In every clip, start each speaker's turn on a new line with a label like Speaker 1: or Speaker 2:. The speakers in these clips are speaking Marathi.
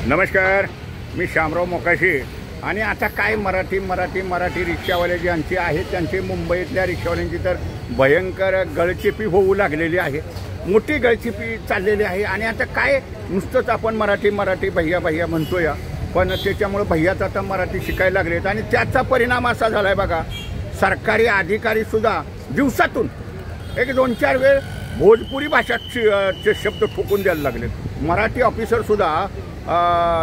Speaker 1: नमस्कार, मी शामराव मोकाशी। आणि आता काय मराठी रिक्षावाले ज्यांचे आहेत त्यांचे मुंबईतल्या रिक्षावाल्यांची तर भयंकर गळचेपी होऊ लागलेली आहे, मोठी गळचेपी चाललेली आहे। आणि आता काय नुसतंच आपण मराठी भैया म्हणतोय, पण त्याच्यामुळे भैयाच आता मराठी शिकायला लागलेत आणि त्याचा परिणाम असा झाला आहे बघा, सरकारी अधिकारीसुद्धा दिवसातून एक 2-4 वेळ भोजपुरी भाषाचे शब्द ठोकून द्यायला लागलेत। मराठी ऑफिसरसुद्धा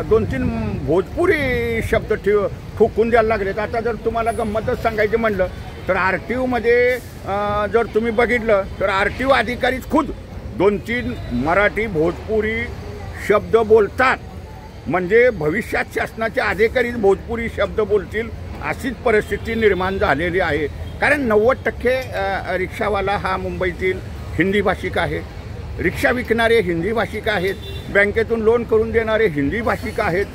Speaker 1: 2-3 भोजपुरी शब्द ठोकून द्यायला लागलेत। आता जर तुम्हाला गंमतच सांगायचं म्हणलं तर RTOमध्ये जर तुम्ही बघितलं तर RTO अधिकारीच खुद 2-3 मराठी भोजपुरी शब्द बोलतात, म्हणजे भविष्यात शासनाचे अधिकारी भोजपुरी शब्द बोलतील अशीच परिस्थिती निर्माण झालेली आहे। कारण 90% रिक्षावाला हा मुंबईतील हिंदी भाषिक आहे, रिक्षा विकणारे हिंदी भाषिक आहेत, बँकेतून लोन करून देणारे हिंदी भाषिक आहेत,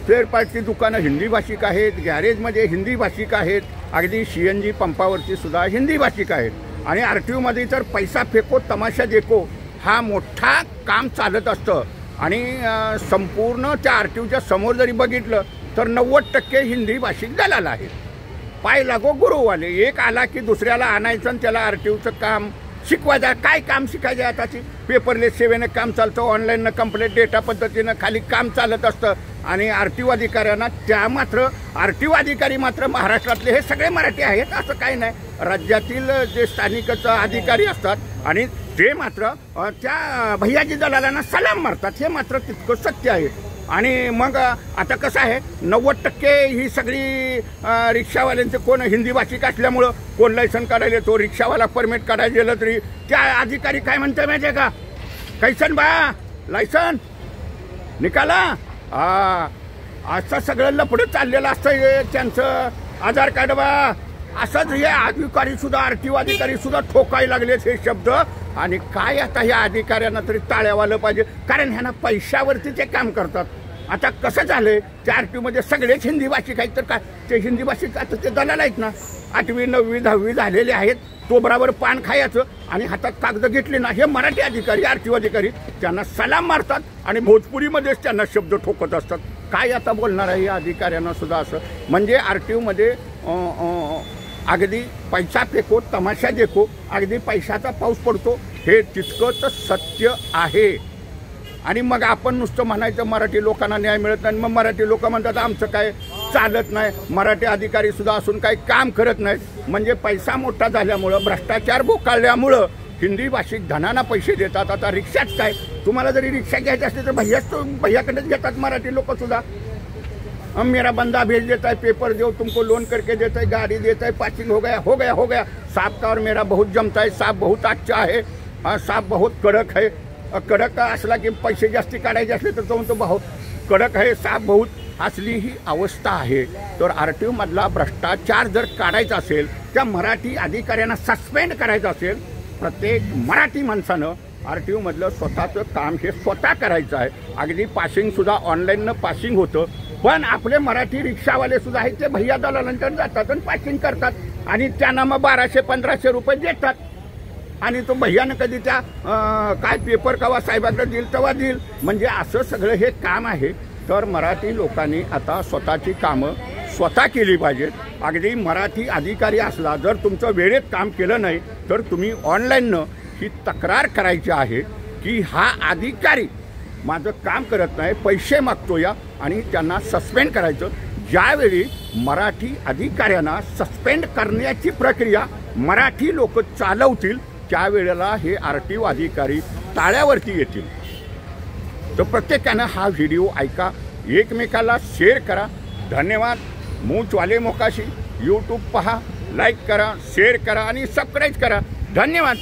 Speaker 1: थर्ड पार्टी दुकानं हिंदी भाषिक आहेत, गॅरेजमध्ये हिंदी भाषिक आहेत, अगदी CNG पंपावरती सुद्धा हिंदी भाषिक आहेत। आणि RTOमध्ये तर पैसा फेको तमाशा देखो हा मोठा काम चालत असतं आणि संपूर्ण त्या RTOच्या समोर जरी बघितलं तर 90% हिंदी भाषिक दलाल आहेत। पाय लागो गुरुवाले, एक आला की दुसऱ्याला आणायचं आणि त्याला RTOचं काम शिकवायचं। काय काम शिकायचं आताची पेपरलेस सेवेनं काम चालतं, ऑनलाईननं कंप्लेंट डेटा पद्धतीनं खाली काम चालत असतं। आणि RTO अधिकाऱ्यांना त्या मात्र RTO अधिकारी मात्र महाराष्ट्रातले हे सगळे मराठी आहेत असं काही नाही, राज्यातील जे स्थानिकच अधिकारी असतात आणि ते मात्र त्या भैयाजी दलालांना सलाम मारतात, हे मात्र तितकं सत्य आहे। आणि मग आता कसं आहे, 90% ही सगळी रिक्षावाल्यांचे कोण हिंदी भाषिक असल्यामुळं कोण लायसन काढायला येतो, रिक्षावाला परमिट काढायला गेलं तरी त्या अधिकारी काय म्हणतात माहिती आहे का, कैसन बा लायसन निकाला, असं सगळं लफडं चाललेलं असतं त्यांचं, आधार कार्ड बा, असंच हे अधिकारीसुद्धा RTO अधिकारीसुद्धा ठोकायला लागलेत हे शब्द। आणि काय आता ह्या अधिकाऱ्यांना तरी टाळ्यावालं पाहिजे, कारण ह्यांना पैशावरती ते काम करतात। आता कसं झालंय, त्या RTOमध्ये सगळेच हिंदी भाषिक आहेत, तर काय ते हिंदी भाषिक आता ते दलाल आहेत ना, 8वी 9वी 10वी झालेले आहेत, तो बरोबर पान खायचं आणि हातात कागद घेतले ना, हे मराठी अधिकारी RTO अधिकारी त्यांना सलाम मारतात आणि भोजपुरीमध्येच त्यांना शब्द ठोकत असतात। काय आता बोलणार आहे या अधिकाऱ्यांना सुद्धा असं, म्हणजे RTOमध्ये अगदी पैसा फेको तमाशा देखो, अगदी पैशाचा पाऊस पडतो, हे तितकंच सत्य आहे। आणि मग आपण नुसतं म्हणायचं मराठी लोकांना न्याय मिळत नाही, मग मराठी लोक म्हणतात आमचं काय चालत नाही, मराठी अधिकारी सुद्धा असून काही काम करत नाहीत। म्हणजे पैसा मोठा झाल्यामुळं, भ्रष्टाचार बोकाळल्यामुळं हिंदी भाषिक धनाना पैसे देतात। आता रिक्षाच काय, तुम्हाला जरी रिक्षा घ्यायची असली तर भैयाकडेच घेतात मराठी लोक सुद्धा। मेरा बंदा भेज देता है, पेपर दो तुमको लोन करके देता है, गाड़ी देता है, पासिंग हो गया। साहब का और मेरा बहुत जमता है, साहब बहुत अच्छा है, साहब बहुत कड़क है, कड़क असला की पैसे जास्ती काढायचे असले तर तो बहुत कडक आहे, साहब बहुत, असली ही अवस्था आहे। तर RTO मधला भ्रष्टाचार जर काढायचा असेल, त्या मराठी अधिकाऱ्यांना सस्पेंड करायचं असेल, प्रत्येक मराठी माणसानं RTO मधलं स्वतःचं काम हे स्वतः करायचं आहे। अगदी पासिंगसुद्धा ऑनलाईननं पासिंग होतं, पण आपले मराठी रिक्षावाले सुद्धा आहेत ते भैया दलालांकडे जातात आणि पासिंग करतात आणि त्यांना मग 1200-1500 रुपये देतात। आणि तो भैयानं कधी त्या काय पेपर कवा साहेबांकडे देईल तेव्हा देईल, म्हणजे असं सगळं हे काम आहे। तर मराठी लोकांनी आता स्वतःची कामं स्वतः केली पाहिजेत। अगदी मराठी अधिकारी असला जर तुमचं वेळेत काम केलं नाही तर तुम्ही ऑनलाईननं ही तक्रार करायची आहे की हा अधिकारी माझं काम करत नाही, पैसे मागतो या, आणि त्यांना सस्पेंड करायचं। ज्यावेळी मराठी अधिकाऱ्यांना सस्पेंड करण्याची प्रक्रिया मराठी लोक चालवतील त्यावेळेला हे RTO अधिकारी ताळ्यावरती येतील। तर प्रत्येकानं हा व्हिडिओ ऐका, एकमेकाला शेअर करा। धन्यवाद। मूचवाले मोकाशी YouTube पहा, लाईक करा, शेअर करा आणि सबस्क्राईब करा। धन्यवाद।